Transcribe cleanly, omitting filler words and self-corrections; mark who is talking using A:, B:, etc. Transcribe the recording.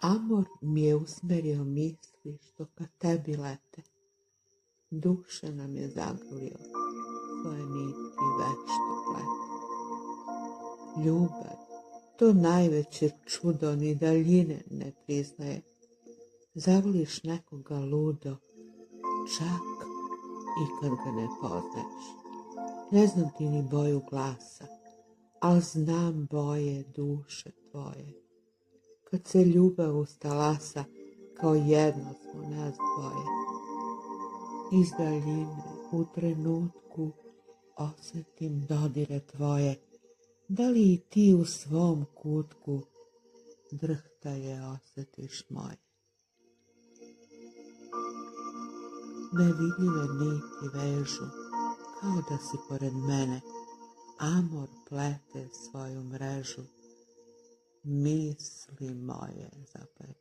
A: Amor mi je usmerio misli što ka tebi lete. Duše nam je zagrlio, svoje niti vešto plete. Ljubav, to najveće čudo, ni daljine ne priznaje. Zavoliš nekoga ludo, čak i kad ga ne poznaješ. Ne znam ti ni boju glasa, al znam boje duše tvoje. Kad se ljubav ustalasa, kao jedno smo nas dvoje. Iz daljine u trenutku osjetim dodire tvoje. Da li i ti u svom kutku drhtaje osjetiš moje? Nevidljive niti vežu, kao da si pored mene. Amor plete svoju mrežu, misli moje zaplete.